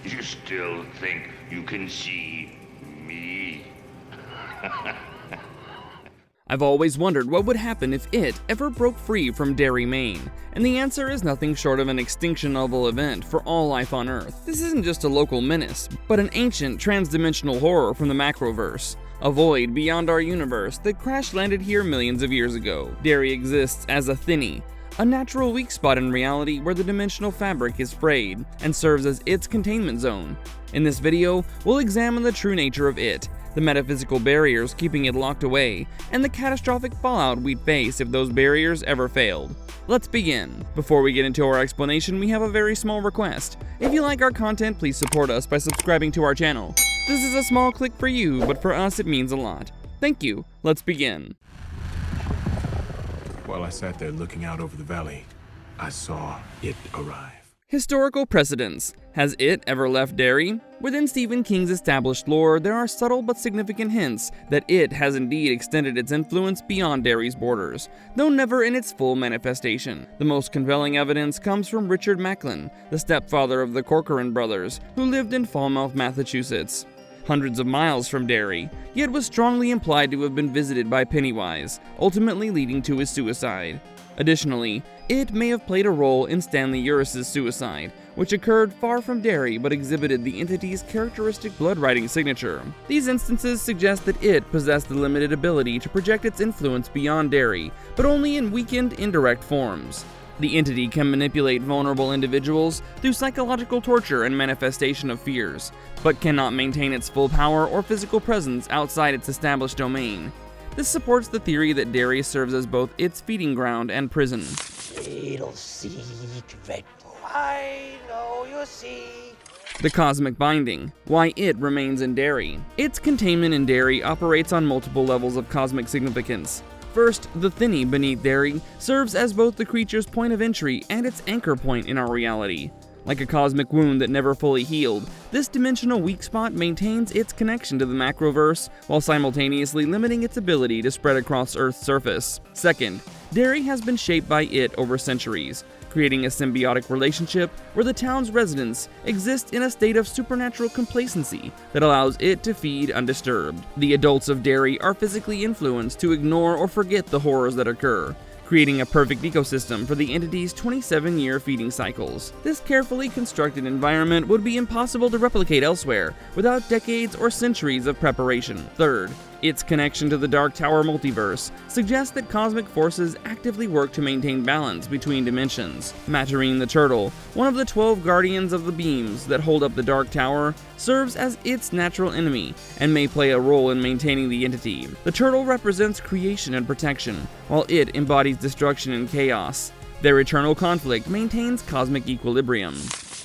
You still think you can see me? I've always wondered what would happen if it ever broke free from Derry, Maine, and the answer is nothing short of an extinction-level event for all life on Earth. This isn't just a local menace, but an ancient transdimensional horror from the Macroverse, a void beyond our universe that crash-landed here millions of years ago. Derry exists as a thinny, a natural weak spot in reality where the dimensional fabric is frayed, and serves as its containment zone. In this video, we'll examine the true nature of it, the metaphysical barriers keeping it locked away, and the catastrophic fallout we'd face if those barriers ever failed. Let's begin. Before we get into our explanation, we have a very small request. If you like our content, please support us by subscribing to our channel. This is a small click for you, but for us it means a lot. Thank you. Let's begin. While I sat there looking out over the valley, I saw it arrive. Historical precedence. Has it ever left Derry? Within Stephen King's established lore, there are subtle but significant hints that it has indeed extended its influence beyond Derry's borders, though never in its full manifestation. The most compelling evidence comes from Richard Macklin, the stepfather of the Corcoran brothers, who lived in Falmouth, Massachusetts, hundreds of miles from Derry, yet was strongly implied to have been visited by Pennywise, ultimately leading to his suicide. Additionally, it may have played a role in Stanley Uris's suicide, which occurred far from Derry but exhibited the entity's characteristic blood-writing signature. These instances suggest that it possessed the limited ability to project its influence beyond Derry, but only in weakened, indirect forms. The entity can manipulate vulnerable individuals through psychological torture and manifestation of fears, but cannot maintain its full power or physical presence outside its established domain. This supports the theory that Derry serves as both its feeding ground and prison. Little secret, I know you see. The cosmic binding, why it remains in Derry. Its containment in Derry operates on multiple levels of cosmic significance. First, the thinny beneath Derry serves as both the creature's point of entry and its anchor point in our reality. Like a cosmic wound that never fully healed, this dimensional weak spot maintains its connection to the Macroverse while simultaneously limiting its ability to spread across Earth's surface. Second, Derry has been shaped by it over centuries, creating a symbiotic relationship where the town's residents exist in a state of supernatural complacency that allows it to feed undisturbed. The adults of Derry are physically influenced to ignore or forget the horrors that occur, creating a perfect ecosystem for the entity's 27-year feeding cycles. This carefully constructed environment would be impossible to replicate elsewhere without decades or centuries of preparation. Third, its connection to the Dark Tower multiverse suggests that cosmic forces actively work to maintain balance between dimensions. Maturine the turtle, one of the 12 guardians of the beams that hold up the Dark Tower, serves as its natural enemy and may play a role in maintaining the entity. The turtle represents creation and protection, while it embodies destruction and chaos. Their eternal conflict maintains cosmic equilibrium.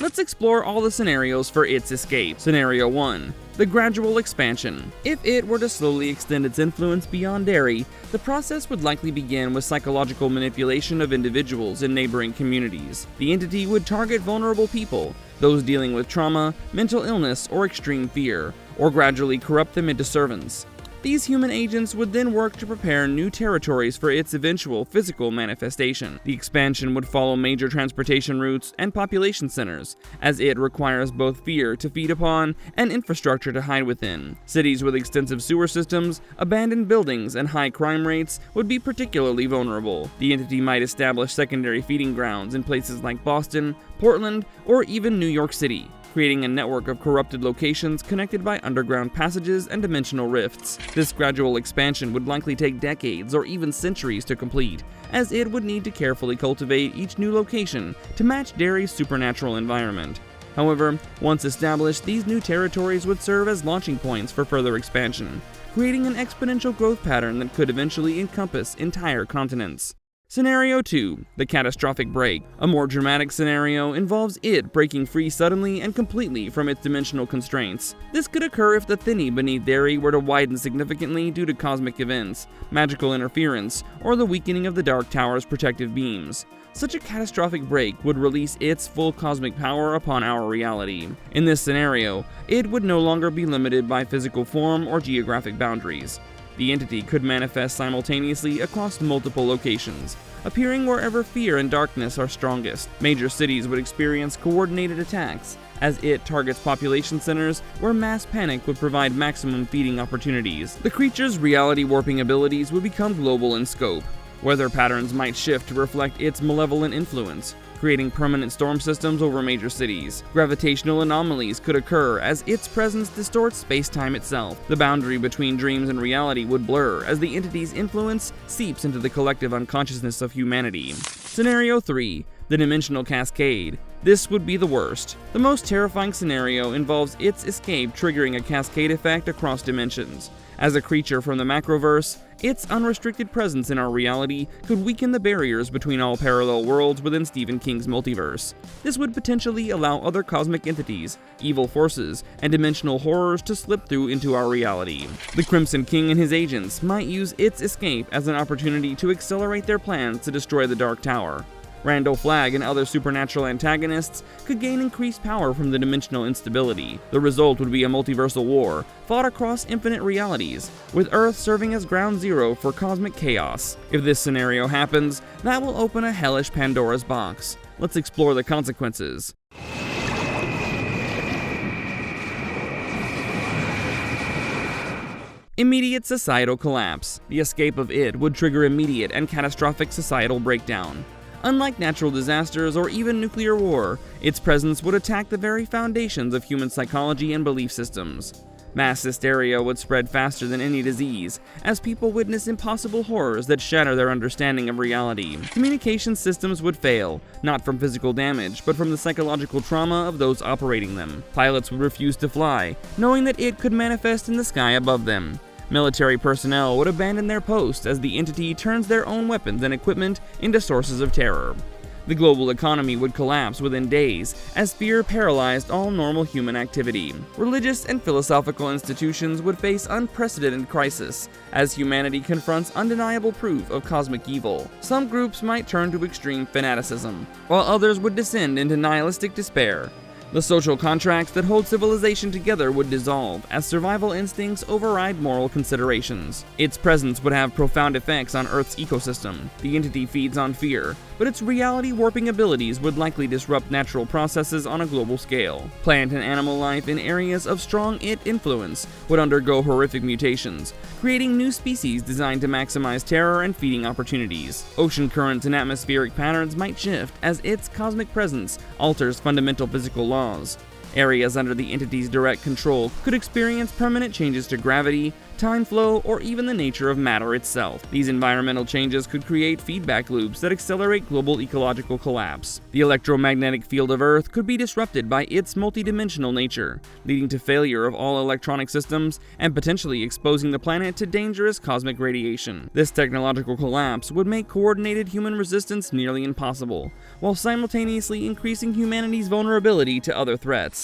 Let's explore all the scenarios for its escape. Scenario 1. The gradual expansion. If it were to slowly extend its influence beyond Derry, the process would likely begin with psychological manipulation of individuals in neighboring communities. The entity would target vulnerable people, those dealing with trauma, mental illness, or extreme fear, or gradually corrupt them into servants. These human agents would then work to prepare new territories for its eventual physical manifestation. The expansion would follow major transportation routes and population centers, as it requires both fear to feed upon and infrastructure to hide within. Cities with extensive sewer systems, abandoned buildings, and high crime rates would be particularly vulnerable. The entity might establish secondary feeding grounds in places like Boston, Portland, or even New York City, creating a network of corrupted locations connected by underground passages and dimensional rifts. This gradual expansion would likely take decades or even centuries to complete, as it would need to carefully cultivate each new location to match Derry's supernatural environment. However, once established, these new territories would serve as launching points for further expansion, creating an exponential growth pattern that could eventually encompass entire continents. Scenario 2. The catastrophic break. A more dramatic scenario involves it breaking free suddenly and completely from its dimensional constraints. This could occur if the thinny beneath Derry were to widen significantly due to cosmic events, magical interference, or the weakening of the Dark Tower's protective beams. Such a catastrophic break would release its full cosmic power upon our reality. In this scenario, it would no longer be limited by physical form or geographic boundaries. The entity could manifest simultaneously across multiple locations, appearing wherever fear and darkness are strongest. Major cities would experience coordinated attacks, as it targets population centers where mass panic would provide maximum feeding opportunities. The creature's reality warping abilities would become global in scope. Weather patterns might shift to reflect its malevolent influence, creating permanent storm systems over major cities. Gravitational anomalies could occur as its presence distorts space-time itself. The boundary between dreams and reality would blur as the entity's influence seeps into the collective unconsciousness of humanity. Scenario 3. The Dimensional Cascade. This would be the worst. The most terrifying scenario involves its escape triggering a cascade effect across dimensions. As a creature from the Macroverse, its unrestricted presence in our reality could weaken the barriers between all parallel worlds within Stephen King's multiverse. This would potentially allow other cosmic entities, evil forces, and dimensional horrors to slip through into our reality. The Crimson King and his agents might use its escape as an opportunity to accelerate their plans to destroy the Dark Tower. Randall Flagg and other supernatural antagonists could gain increased power from the dimensional instability. The result would be a multiversal war, fought across infinite realities, with Earth serving as ground zero for cosmic chaos. If this scenario happens, that will open a hellish Pandora's box. Let's explore the consequences. Immediate societal collapse. The escape of it would trigger immediate and catastrophic societal breakdown. Unlike natural disasters or even nuclear war, its presence would attack the very foundations of human psychology and belief systems. Mass hysteria would spread faster than any disease, as people witness impossible horrors that shatter their understanding of reality. Communication systems would fail, not from physical damage, but from the psychological trauma of those operating them. Pilots would refuse to fly, knowing that it could manifest in the sky above them. Military personnel would abandon their posts as the entity turns their own weapons and equipment into sources of terror. The global economy would collapse within days as fear paralyzed all normal human activity. Religious and philosophical institutions would face unprecedented crisis as humanity confronts undeniable proof of cosmic evil. Some groups might turn to extreme fanaticism, while others would descend into nihilistic despair. The social contracts that hold civilization together would dissolve as survival instincts override moral considerations. Its presence would have profound effects on Earth's ecosystem. The entity feeds on fear, but its reality-warping abilities would likely disrupt natural processes on a global scale. Plant and animal life in areas of strong it influence would undergo horrific mutations, creating new species designed to maximize terror and feeding opportunities. Ocean currents and atmospheric patterns might shift as its cosmic presence alters fundamental physical laws. Areas under the entity's direct control could experience permanent changes to gravity, time flow, or even the nature of matter itself. These environmental changes could create feedback loops that accelerate global ecological collapse. The electromagnetic field of Earth could be disrupted by its multidimensional nature, leading to failure of all electronic systems and potentially exposing the planet to dangerous cosmic radiation. This technological collapse would make coordinated human resistance nearly impossible, while simultaneously increasing humanity's vulnerability to other threats.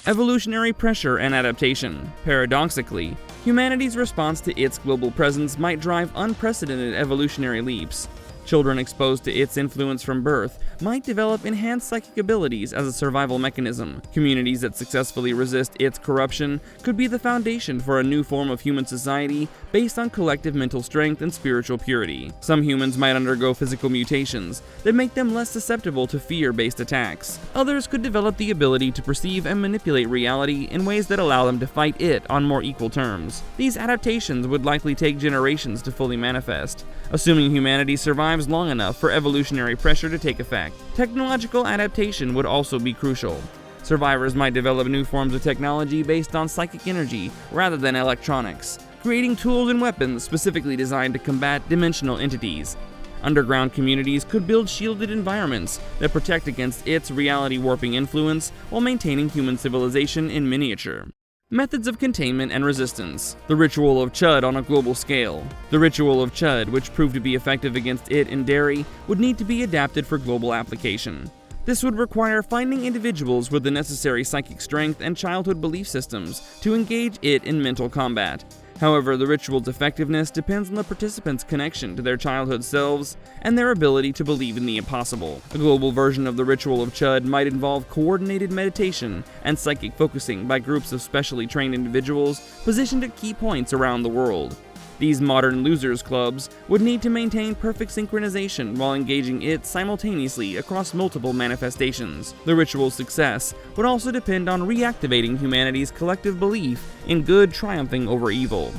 Evolutionary pressure and adaptation. Paradoxically, humanity's response to its global presence might drive unprecedented evolutionary leaps. Children exposed to its influence from birth might develop enhanced psychic abilities as a survival mechanism. Communities that successfully resist its corruption could be the foundation for a new form of human society based on collective mental strength and spiritual purity. Some humans might undergo physical mutations that make them less susceptible to fear-based attacks. Others could develop the ability to perceive and manipulate reality in ways that allow them to fight it on more equal terms. These adaptations would likely take generations to fully manifest, assuming humanity survives long enough for evolutionary pressure to take effect. Technological adaptation would also be crucial. Survivors might develop new forms of technology based on psychic energy rather than electronics, creating tools and weapons specifically designed to combat dimensional entities. Underground communities could build shielded environments that protect against its reality-warping influence while maintaining human civilization in miniature. Methods of containment and resistance. The ritual of Chud on a global scale. The ritual of Chud, which proved to be effective against it in Derry, would need to be adapted for global application. This would require finding individuals with the necessary psychic strength and childhood belief systems to engage it in mental combat. However, the ritual's effectiveness depends on the participants' connection to their childhood selves and their ability to believe in the impossible. A global version of the ritual of Chud might involve coordinated meditation and psychic focusing by groups of specially trained individuals positioned at key points around the world. These modern losers clubs would need to maintain perfect synchronization while engaging it simultaneously across multiple manifestations. The ritual's success would also depend on reactivating humanity's collective belief in good triumphing over evil.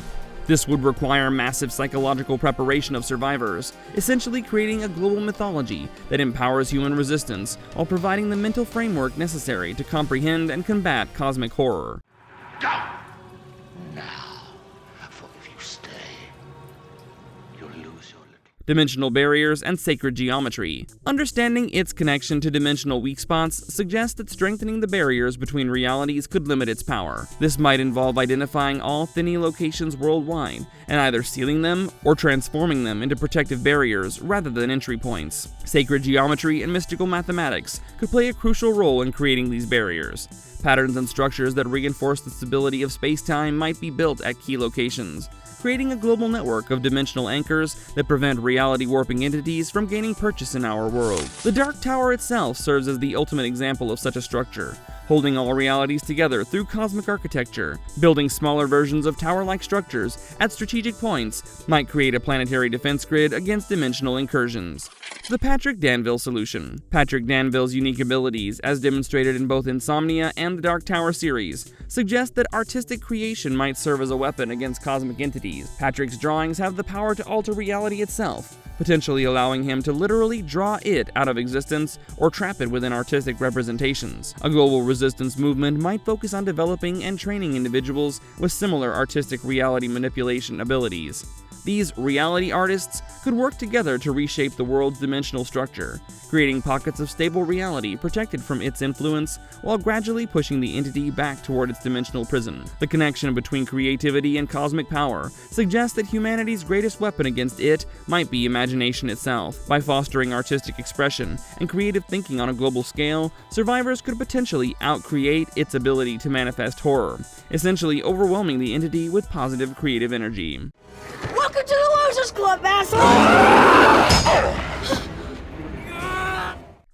This would require massive psychological preparation of survivors, essentially creating a global mythology that empowers human resistance while providing the mental framework necessary to comprehend and combat cosmic horror. Go! Now, for if you stay, you'll lose your little... Dimensional barriers and sacred geometry. Understanding its connection to dimensional weak spots suggests that strengthening the barriers between realities could limit its power. This might involve identifying all thinny locations worldwide and either sealing them or transforming them into protective barriers rather than entry points. Sacred geometry and mystical mathematics could play a crucial role in creating these barriers. Patterns and structures that reinforce the stability of space-time might be built at key locations, creating a global network of dimensional anchors that prevent reality-warping entities from gaining purchase in our world. The Dark Tower itself serves as the ultimate example of such a structure, holding all realities together through cosmic architecture. Building smaller versions of tower-like structures at strategic points might create a planetary defense grid against dimensional incursions. The Patrick Danville solution. Patrick Danville's unique abilities, as demonstrated in both Insomnia and the Dark Tower series, suggest that artistic creation might serve as a weapon against cosmic entities. Patrick's drawings have the power to alter reality itself, potentially allowing him to literally draw it out of existence or trap it within artistic representations. A global resistance movement might focus on developing and training individuals with similar artistic reality manipulation abilities. These reality artists could work together to reshape the world's dimensional structure, creating pockets of stable reality protected from its influence while gradually pushing the entity back toward its dimensional prison. The connection between creativity and cosmic power suggests that humanity's greatest weapon against it might be imagination itself. By fostering artistic expression and creative thinking on a global scale, survivors could potentially outcreate its ability to manifest horror, essentially overwhelming the entity with positive creative energy. Welcome to the Losers Club, asshole!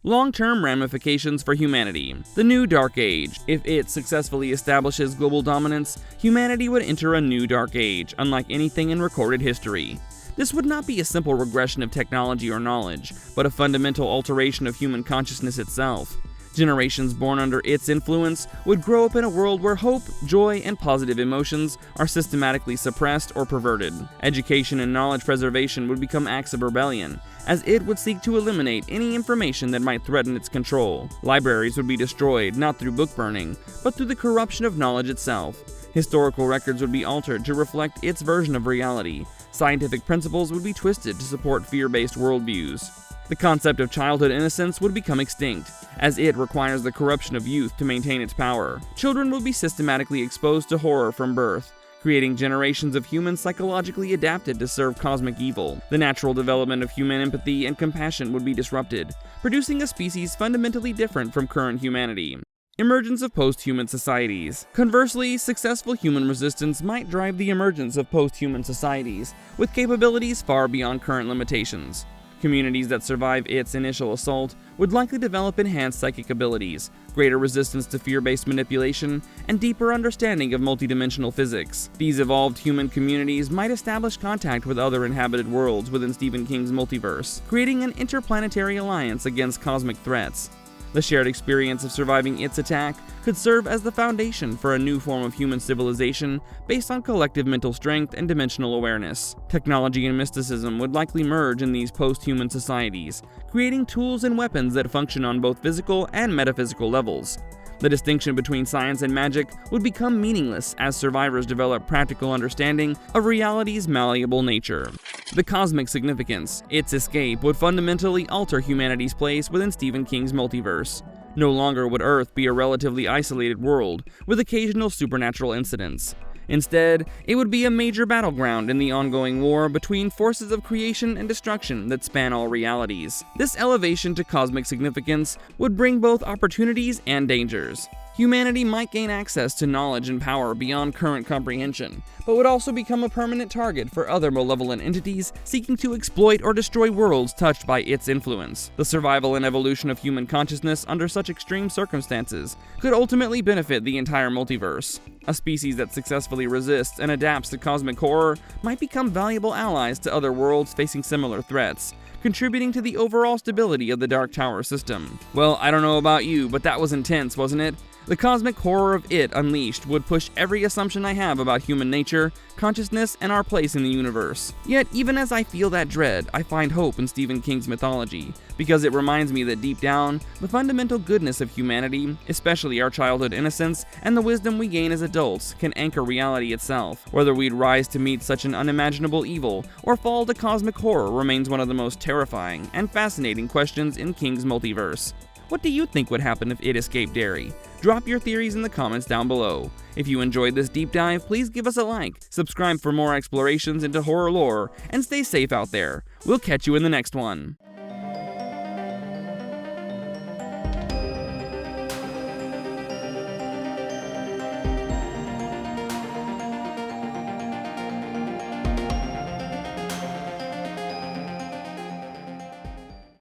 Long-term ramifications for humanity. The New Dark Age. If it successfully establishes global dominance, humanity would enter a new Dark Age, unlike anything in recorded history. This would not be a simple regression of technology or knowledge, but a fundamental alteration of human consciousness itself. Generations born under its influence would grow up in a world where hope, joy, and positive emotions are systematically suppressed or perverted. Education and knowledge preservation would become acts of rebellion, as it would seek to eliminate any information that might threaten its control. Libraries would be destroyed not through book burning, but through the corruption of knowledge itself. Historical records would be altered to reflect its version of reality. Scientific principles would be twisted to support fear-based worldviews. The concept of childhood innocence would become extinct, as it requires the corruption of youth to maintain its power. Children will be systematically exposed to horror from birth, creating generations of humans psychologically adapted to serve cosmic evil. The natural development of human empathy and compassion would be disrupted, producing a species fundamentally different from current humanity. Emergence of post-human societies. Conversely, successful human resistance might drive the emergence of post-human societies, with capabilities far beyond current limitations. Communities that survive its initial assault would likely develop enhanced psychic abilities, greater resistance to fear-based manipulation, and deeper understanding of multidimensional physics. These evolved human communities might establish contact with other inhabited worlds within Stephen King's multiverse, creating an interplanetary alliance against cosmic threats. The shared experience of surviving its attack could serve as the foundation for a new form of human civilization based on collective mental strength and dimensional awareness. Technology and mysticism would likely merge in these post-human societies, creating tools and weapons that function on both physical and metaphysical levels. The distinction between science and magic would become meaningless as survivors develop practical understanding of reality's malleable nature. The cosmic significance. Its escape would fundamentally alter humanity's place within Stephen King's multiverse. No longer would Earth be a relatively isolated world with occasional supernatural incidents. Instead, it would be a major battleground in the ongoing war between forces of creation and destruction that span all realities. This elevation to cosmic significance would bring both opportunities and dangers. Humanity might gain access to knowledge and power beyond current comprehension, but would also become a permanent target for other malevolent entities seeking to exploit or destroy worlds touched by its influence. The survival and evolution of human consciousness under such extreme circumstances could ultimately benefit the entire multiverse. A species that successfully resists and adapts to cosmic horror might become valuable allies to other worlds facing similar threats, contributing to the overall stability of the Dark Tower system. Well, I don't know about you, but that was intense, wasn't it? The cosmic horror of It Unleashed would push every assumption I have about human nature, consciousness, and our place in the universe. Yet, even as I feel that dread, I find hope in Stephen King's mythology, because it reminds me that deep down, the fundamental goodness of humanity, especially our childhood innocence, and the wisdom we gain as adults, can anchor reality itself. Whether we'd rise to meet such an unimaginable evil, or fall to cosmic horror remains one of the most terrifying and fascinating questions in King's multiverse. What do you think would happen if It escaped Derry? Drop your theories in the comments down below. If you enjoyed this deep dive, please give us a like, subscribe for more explorations into horror lore, and stay safe out there. We'll catch you in the next one.